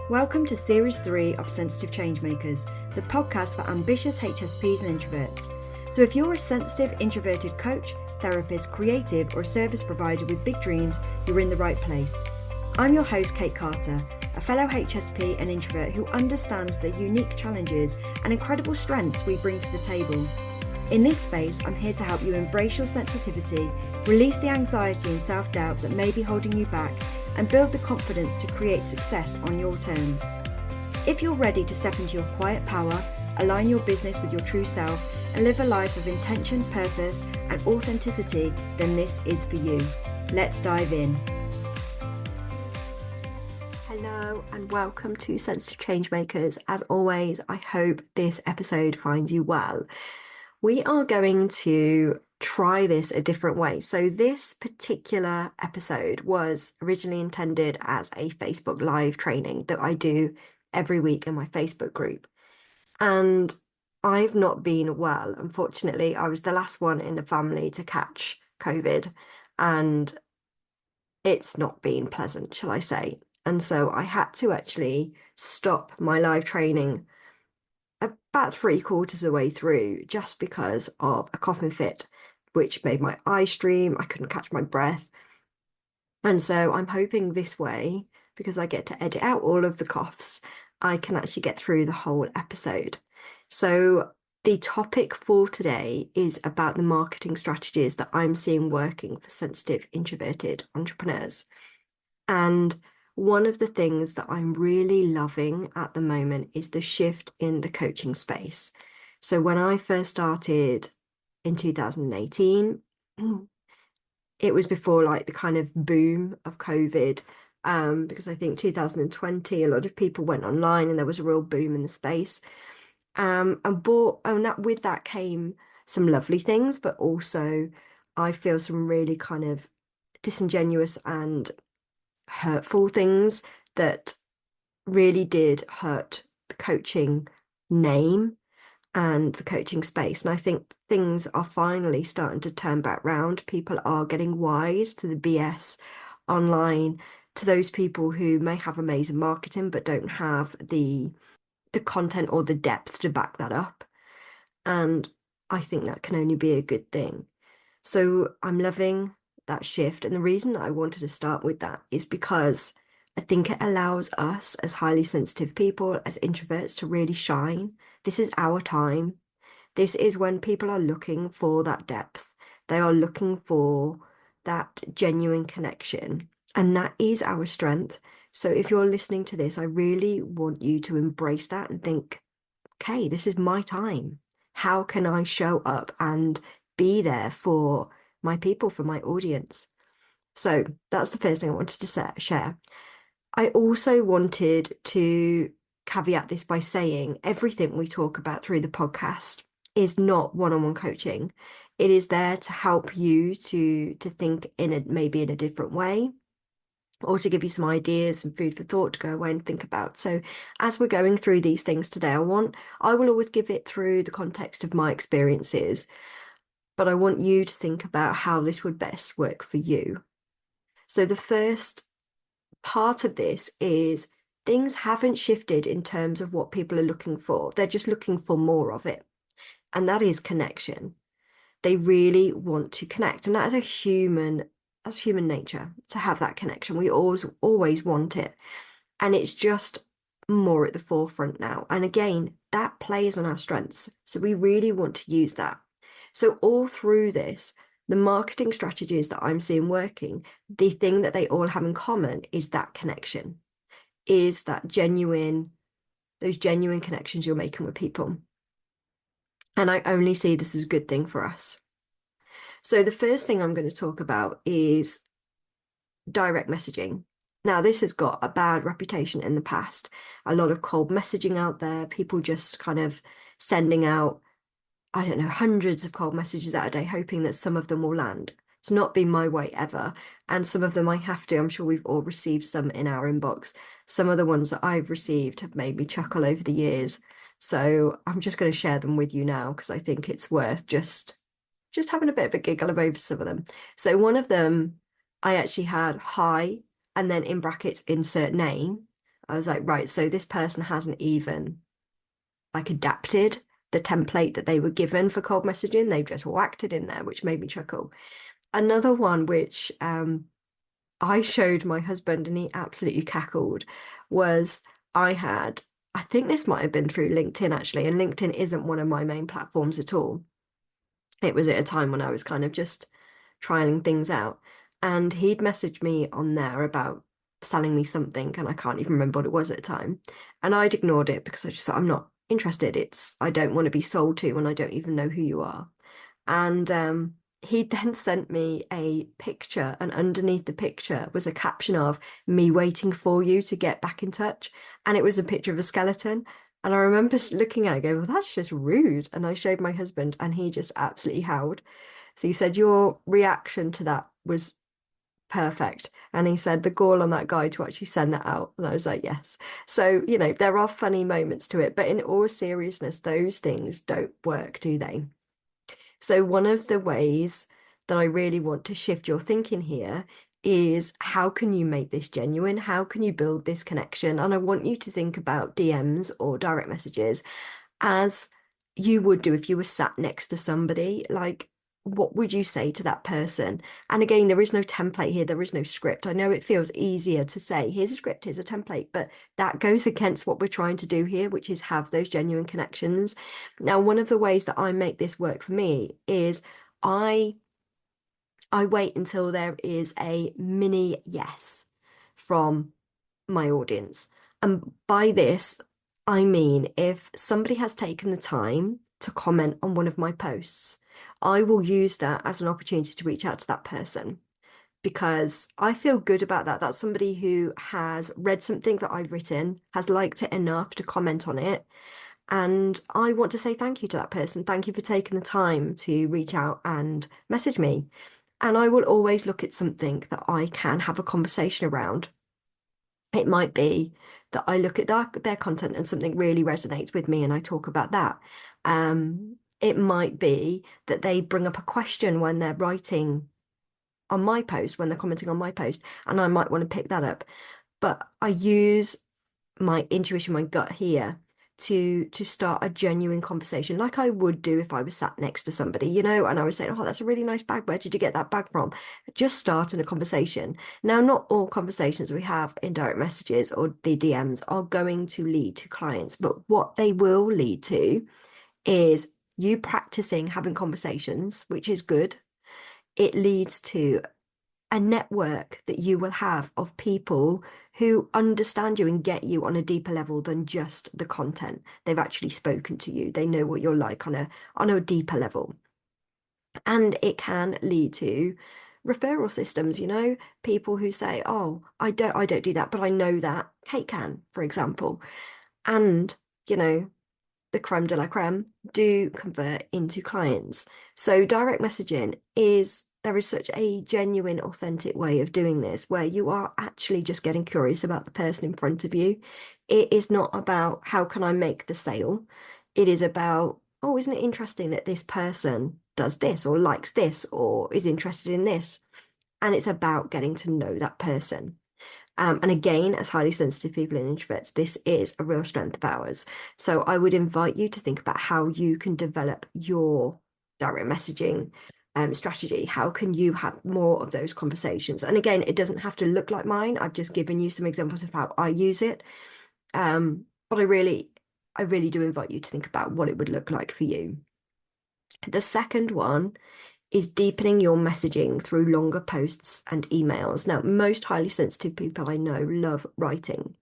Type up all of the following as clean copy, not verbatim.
Welcome to Series 3 of Sensitive Changemakers, the podcast for ambitious HSPs and introverts. So if you're a sensitive, introverted coach, therapist, creative, or a service provider with big dreams, you're in the right place. I'm your host, Kate Carter, a fellow HSP and introvert who understands the unique challenges and incredible strengths we bring to the table. In this space, I'm here to help you embrace your sensitivity, release the anxiety and self-doubt that may be holding you back, and build the confidence to create success on your terms. If you're ready to step into your quiet power, align your business with your true self, and live a life of intention, purpose, and authenticity, then this is for you. Let's dive in. Hello and welcome to Sensitive Changemakers. As always, I hope this episode finds you well. We are going to try this a different way. So this particular episode was originally intended as a Facebook Live training that I do every week in my Facebook group. And I've not been well. Unfortunately, I was the last one in the family to catch COVID, and it's not been pleasant, shall I say. And so I had to actually stop my live training about 3/4 of the way through just because of a coughing fit, which made my eye stream. I couldn't catch my breath. And so I'm hoping this way, because I get to edit out all of the coughs, I can actually get through the whole episode. So the topic for today is about the marketing strategies that I'm seeing working for sensitive, introverted entrepreneurs. And one of the things that I'm really loving at the moment is the shift in the coaching space. So when I first started in 2018, it was before like the kind of boom of COVID, because I think 2020, a lot of people went online and there was a real boom in the space. And with that came some lovely things, but also I feel some really kind of disingenuous and hurtful things that really did hurt the coaching name and the coaching space. And I think things are finally starting to turn back round. People are getting wise to the BS online, to those people who may have amazing marketing but don't have the content or the depth to back that up. And I think that can only be a good thing. So I'm loving that shift. And the reason that I wanted to start with that is because I think it allows us as highly sensitive people, as introverts, to really shine. This is our time. This is when people are looking for that depth. They are looking for that genuine connection. And that is our strength. So if you're listening to this, I really want you to embrace that and think, okay, this is my time. How can I show up and be there for my people, for my audience? So that's the first thing I wanted to share. I also wanted to caveat this by saying everything we talk about through the podcast is not one-on-one coaching. It is there to help you to think maybe in a different way, or to give you some ideas and food for thought to go away and think about. So as we're going through these things today, I will always give it through the context of my experiences, but I want you to think about how this would best work for you. So the first part of this is things haven't shifted in terms of what people are looking for. They're just looking for more of it. And that is connection. They really want to connect. And that is human nature to have that connection. We always want it. And it's just more at the forefront now. And again, that plays on our strengths. So we really want to use that. So all through this, the marketing strategies that I'm seeing working, the thing that they all have in common is that connection, is that those genuine connections you're making with people. And I only see this as a good thing for us. So the first thing I'm going to talk about is direct messaging. Now, this has got a bad reputation in the past. A lot of cold messaging out there, people just kind of sending out, I don't know, hundreds of cold messages out a day, hoping that some of them will land. It's not been my way ever. And some of them I have to. I'm sure we've all received some in our inbox. Some of the ones that I've received have made me chuckle over the years. So I'm just going to share them with you now because I think it's worth just having a bit of a giggle over some of them. So one of them, I actually had hi, and then in brackets, insert name, I was like, right, so this person hasn't even like adapted the template that they were given for cold messaging. They've just whacked it in there, which made me chuckle. Another one which I showed my husband and he absolutely cackled was I had, I think this might have been through LinkedIn actually, and LinkedIn isn't one of my main platforms at all. It was at a time when I was kind of just trialing things out. And he'd messaged me on there about selling me something, and I can't even remember what it was at the time. And I'd ignored it because I just thought, I'm not interested. I don't want to be sold to when I don't even know who you are. And he then sent me a picture, and underneath the picture was a caption of me waiting for you to get back in touch. And it was a picture of a skeleton. And I remember looking at it, going, well, that's just rude. And I showed my husband, and he just absolutely howled. So he said, your reaction to that was perfect. And he said, the gall on that guy to actually send that out. And I was like, yes. So, there are funny moments to it, but in all seriousness, those things don't work, do they? So, one of the ways that I really want to shift your thinking here is how can you make this genuine? How can you build this connection? And I want you to think about DMs or direct messages as you would do if you were sat next to somebody. Like, what would you say to that person? And again, there is no template here, there is no script. I know it feels easier to say, here's a script, here's a template, but that goes against what we're trying to do here, which is have those genuine connections. Now, one of the ways that I make this work for me is I I wait until there is a mini yes from my audience. And by this, I mean if somebody has taken the time to comment on one of my posts, I will use that as an opportunity to reach out to that person because I feel good about that. That's somebody who has read something that I've written, has liked it enough to comment on it. And I want to say thank you to that person. Thank you for taking the time to reach out and message me. And I will always look at something that I can have a conversation around. It might be that I look at their content and something really resonates with me and I talk about that. It might be that they bring up a question when they're writing on my post, when they're commenting on my post, and I might want to pick that up. But I use my intuition, my gut here to start a genuine conversation like I would do if I was sat next to somebody, and I was saying, oh, that's a really nice bag. Where did you get that bag from? Just starting a conversation. Now, not all conversations we have in direct messages or the DMs are going to lead to clients, but what they will lead to is you practicing having conversations, which is good. It leads to a network that you will have of people who understand you and get you on a deeper level than just the content. They've actually spoken to you. They know what you're like on a deeper level. And it can lead to referral systems, people who say, "Oh, I don't do that, but I know that Kate can," for example. And, you know, the creme de la creme do convert into clients. So direct messaging there is such a genuine, authentic way of doing this where you are actually just getting curious about the person in front of you. It is not about how can I make the sale. It is about, oh, isn't it interesting that this person does this or likes this or is interested in this? And it's about getting to know that person. And again, as highly sensitive people and introverts, this is a real strength of ours. So I would invite you to think about how you can develop your direct messaging strategy. How can you have more of those conversations? And again, it doesn't have to look like mine. I've just given you some examples of how I use it. But I really do invite you to think about what it would look like for you. The second one is deepening your messaging through longer posts and emails. Now, most highly sensitive people I know love writing.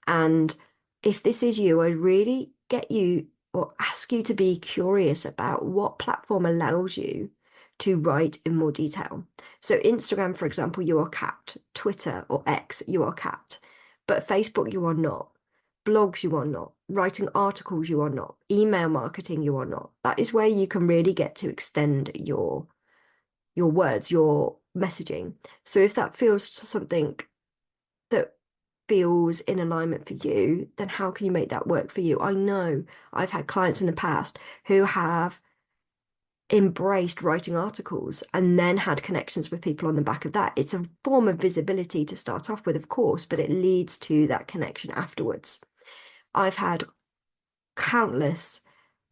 And if this is you, I really get you or ask you to be curious about what platform allows you to write in more detail. So, Instagram, for example, you are capped. Twitter or X, you are capped. But Facebook, you are not. Blogs, you are not. Writing articles, you are not. Email marketing, you are not. That is where you can really get to extend your words, your messaging. So if that feels something that feels in alignment for you, then how can you make that work for you? I know I've had clients in the past who have embraced writing articles and then had connections with people on the back of that. It's a form of visibility to start off with, of course, but it leads to that connection afterwards. I've had countless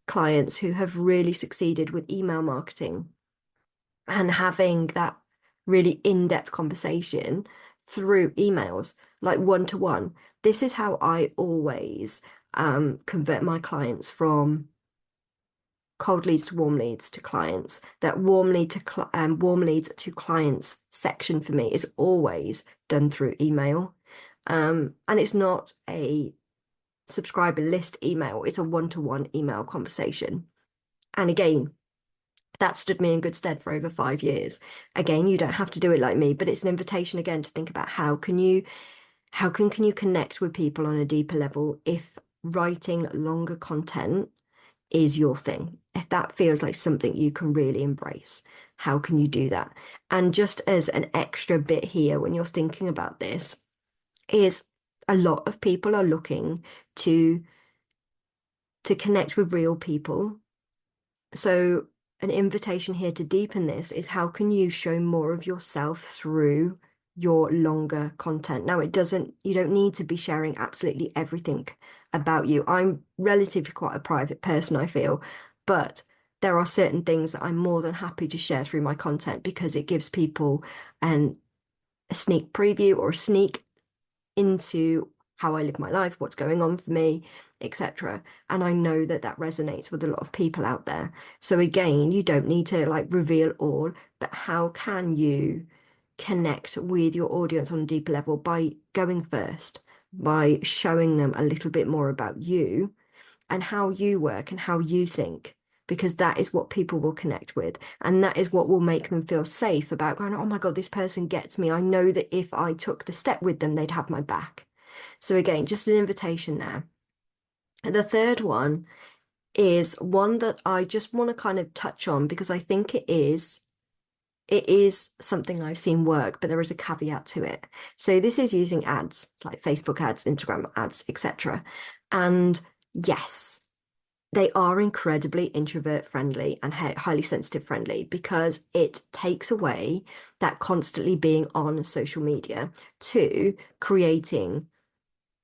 clients who have really succeeded with email marketing and having that really in-depth conversation through emails, like one to one. This is how I always convert my clients from cold leads to warm leads to clients. That warm leads to clients section for me is always done through email. And it's not a subscriber list email, it's a one-to-one email conversation. And again, that stood me in good stead for over 5 years. Again, you don't have to do it like me, but it's an invitation again to think about can you connect with people on a deeper level if writing longer content is your thing. If that feels like something you can really embrace, how can you do that? And just as an extra bit here, when you're thinking about this, is a lot of people are looking to connect with real people. So an invitation here to deepen this is how can you show more of yourself through your longer content? Now, you don't need to be sharing absolutely everything about you. I'm relatively quite a private person, I feel, but there are certain things that I'm more than happy to share through my content because it gives people an a sneak preview or a sneak into how I live my life, what's going on for me, etc. And I know that that resonates with a lot of people out there. So again, you don't need to like reveal all, but how can you connect with your audience on a deeper level by going first, by showing them a little bit more about you and how you work and how you think, because that is what people will connect with. And that is what will make them feel safe about going, oh my God, this person gets me. I know that if I took the step with them, they'd have my back. So again, just an invitation there. The third one is one that I just want to kind of touch on because I think it is something I've seen work, but there is a caveat to it. So this is using ads like Facebook ads, Instagram ads, etc. And yes, they are incredibly introvert friendly and highly sensitive friendly because it takes away that constantly being on social media to creating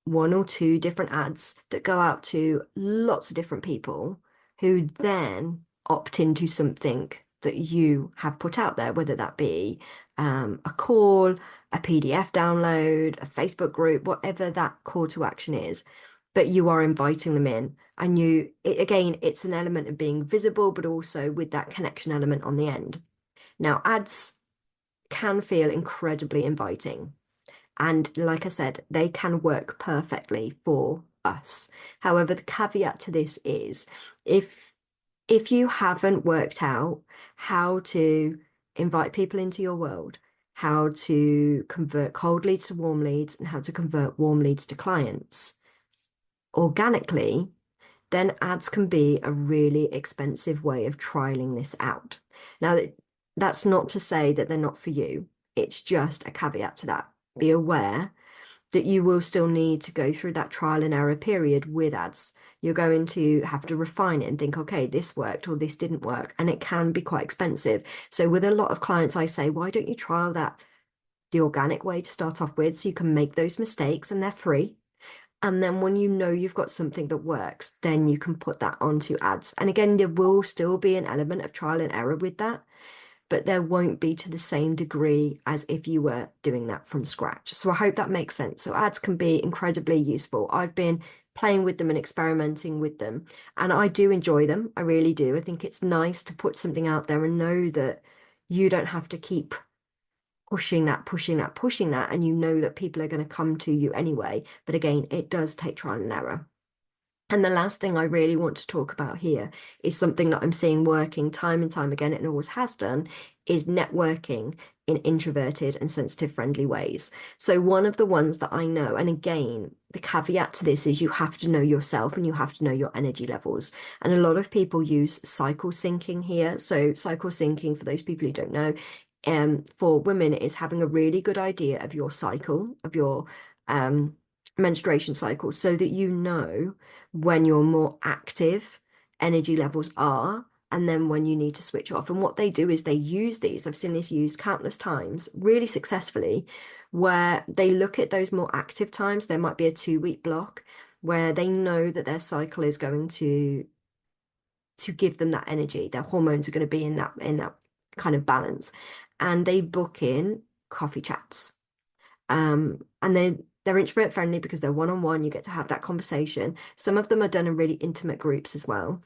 one or two different ads that go out to lots of different people who then opt into something that you have put out there, whether that be a call, a PDF download, a Facebook group, whatever that call to action is. But you are inviting them in, and again, it's an element of being visible, but also with that connection element on the end. Now, ads can feel incredibly inviting. And like I said, they can work perfectly for us. However, the caveat to this is if you haven't worked out how to invite people into your world, how to convert cold leads to warm leads, and how to convert warm leads to clients organically, then ads can be a really expensive way of trialing this out. Now, that's not to say that they're not for you. It's just a caveat to that. Be aware that you will still need to go through that trial and error period with ads. You're going to have to refine it and think, okay, this worked or this didn't work. And it can be quite expensive. So with a lot of clients, I say, why don't you trial the organic way to start off with so you can make those mistakes and they're free. And then when you know you've got something that works, then you can put that onto ads. And again, there will still be an element of trial and error with that, but there won't be to the same degree as if you were doing that from scratch. So I hope that makes sense. So ads can be incredibly useful. I've been playing with them and experimenting with them, and I do enjoy them. I really do. I think it's nice to put something out there and know that you don't have to keep pushing that, pushing that, pushing that, and you know that people are going to come to you anyway. But again, it does take trial and error. And the last thing I really want to talk about here is something that I'm seeing working time and time again, and always has done, is networking in introverted and sensitive friendly ways. So one of the ones that I know, and again, the caveat to this is you have to know yourself and you have to know your energy levels. And a lot of people use cycle syncing here. So cycle syncing, for those people who don't know, for women is having a really good idea of your cycle, of your menstruation cycle, so that you know when your more active energy levels are and then when you need to switch off. And what they do is they use these, I've seen this used countless times, really successfully, where they look at those more active times. There might be a 2 week block where they know that their cycle is going to give them that energy. Their hormones are going to be in that kind of balance. And they book in coffee chats. And they're introvert friendly because they're one-on-one. You get to have that conversation. Some of them are done in really intimate groups as well.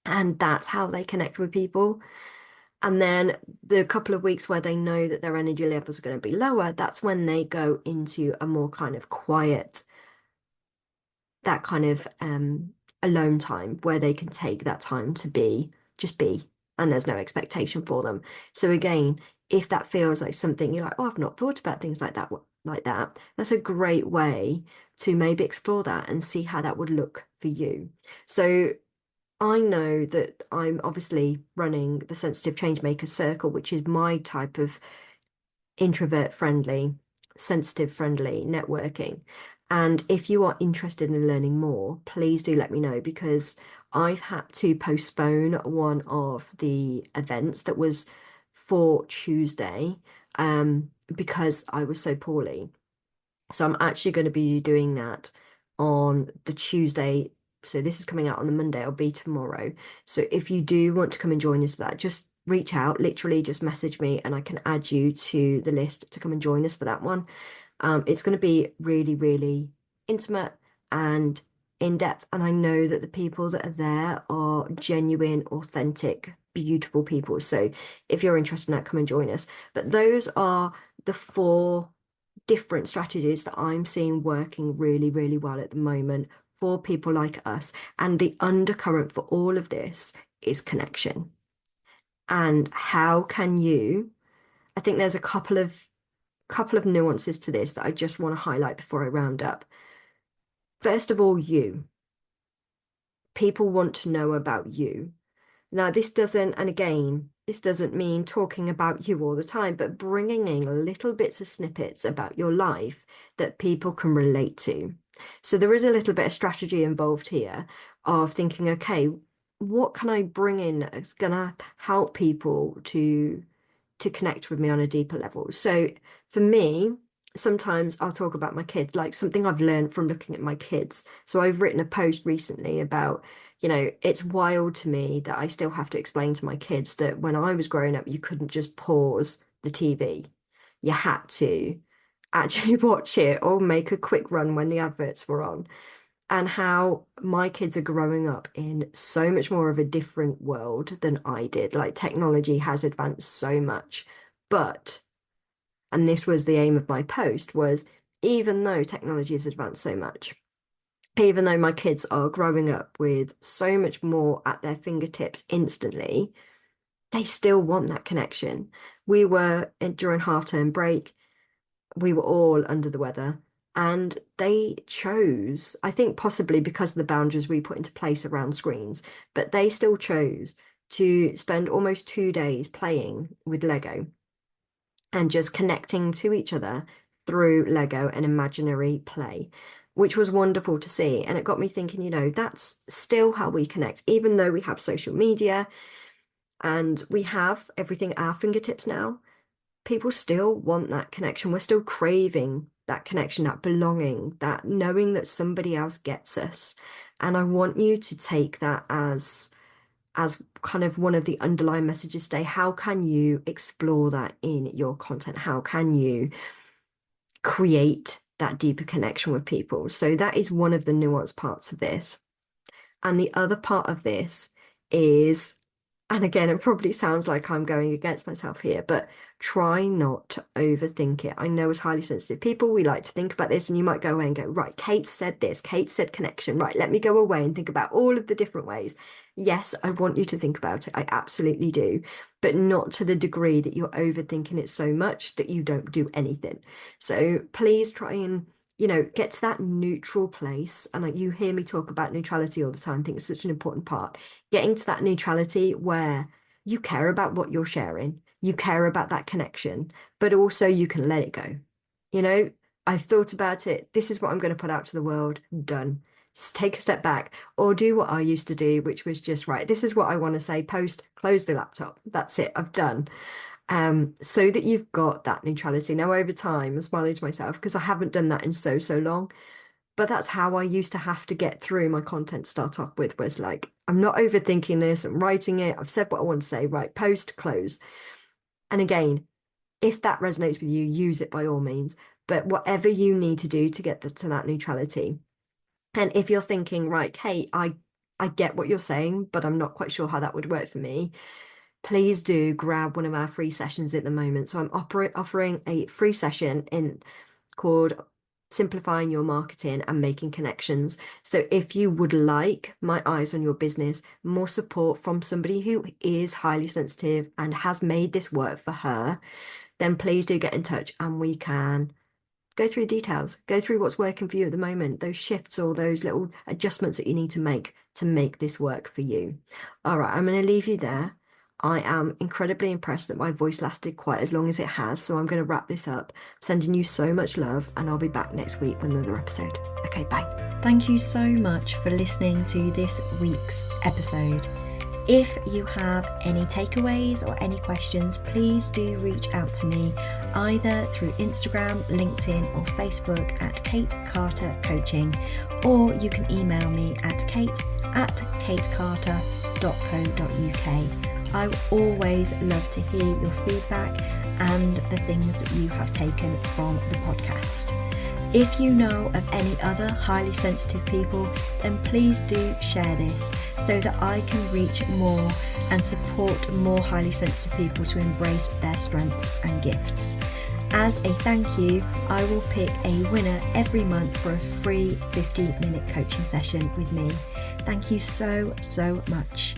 And that's how they connect with people. And then the couple of weeks where they know that their energy levels are going to be lower, that's when they go into a more kind of quiet, that kind of alone time where they can take that time to be, just be, and there's no expectation for them. So again, if that feels like something you're like, oh, I've not thought about things like that, that's a great way to maybe explore that and see how that would look for you. So I know that I'm obviously running the Sensitive Changemaker Circle, which is my type of introvert friendly, sensitive friendly networking. And if you are interested in learning more, please do let me know because I've had to postpone one of the events that was for Tuesday, because I was so poorly. So I'm actually going to be doing that on the Tuesday. So this is coming out on the Monday. It'll be tomorrow. So if you do want to come and join us for that, just reach out, literally just message me and I can add you to the list to come and join us for that one. It's going to be really, really intimate and in depth. And I know that the people that are there are genuine, authentic, beautiful people. So if you're interested in that, come and join us. But those are the four different strategies that I'm seeing working really, really well at the moment for people like us. And the undercurrent for all of this is connection. And how can you, I think there's a couple of nuances to this that I just want to highlight before I round up. First of all, you. People want to know about you. Now, this doesn't, and again, this doesn't mean talking about you all the time, but bringing in little bits of snippets about your life that people can relate to. So there is a little bit of strategy involved here of thinking, okay, what can I bring in that's gonna help people to connect with me on a deeper level? So for me, sometimes I'll talk about my kids, like something I've learned from looking at my kids. So I've written a post recently about, it's wild to me that I still have to explain to my kids that when I was growing up, you couldn't just pause the TV. You had to actually watch it or make a quick run when the adverts were on. And how my kids are growing up in so much more of a different world than I did. Like technology has advanced so much. But, and this was the aim of my post, was even though technology has advanced so much, even though my kids are growing up with so much more at their fingertips instantly, they still want that connection. We were during half-term break, we were all under the weather, and they chose, I think possibly because of the boundaries we put into place around screens, but they still chose to spend almost 2 days playing with Lego and just connecting to each other through Lego and imaginary play, which was wonderful to see. And it got me thinking, that's still how we connect, even though we have social media and we have everything at our fingertips now. People still want that connection. We're still craving that connection, that belonging, that knowing that somebody else gets us. And I want you to take that as kind of one of the underlying messages today. How can you explore that in your content? How can you create that deeper connection with people? So that is one of the nuanced parts of this. And the other part of this is, and again, it probably sounds like I'm going against myself here, but try not to overthink it. I know as highly sensitive people, we like to think about this, and you might go away and go, right, Kate said this, Kate said connection, right, let me go away and think about all of the different ways. Yes, I want you to think about it. I absolutely do, but not to the degree that you're overthinking it so much that you don't do anything. So please try and get to that neutral place. And like you hear me talk about neutrality all the time. I think it's such an important part. Getting to that neutrality where you care about what you're sharing, you care about that connection, but also you can let it go. You know, I've thought about it. This is what I'm going to put out to the world. Done. take a step back, or do what I used to do, which was just, right, this is what I want to say, post, close the laptop. That's it, I've done. So that you've got that neutrality. Now, over time, I'm smiling to myself because I haven't done that in so long. But that's how I used to have to get through my content to start off with, was like, I'm not overthinking this, I'm writing it, I've said what I want to say, right, post, close. And again, if that resonates with you, use it by all means. But whatever you need to do to get to that neutrality. And if you're thinking, right, Kate, I get what you're saying, but I'm not quite sure how that would work for me, please do grab one of our free sessions at the moment. So I'm offering a free session called Simplifying Your Marketing and Making Connections. So if you would like my eyes on your business, more support from somebody who is highly sensitive and has made this work for her, then please do get in touch and we can go through the details, go through what's working for you at the moment, those shifts or those little adjustments that you need to make this work for you. All right, I'm going to leave you there. I am incredibly impressed that my voice lasted quite as long as it has, so I'm going to wrap this up. Sending you so much love, and I'll be back next week with another episode. Okay, bye. Thank you so much for listening to this week's episode. If you have any takeaways or any questions, please do reach out to me either through Instagram, LinkedIn or Facebook at Kate Carter Coaching, or you can email me at kate@katecarter.co.uk. I always love to hear your feedback and the things that you have taken from the podcast. If you know of any other highly sensitive people, then please do share this so that I can reach more and support more highly sensitive people to embrace their strengths and gifts. As a thank you, I will pick a winner every month for a free 50-minute coaching session with me. Thank you so much.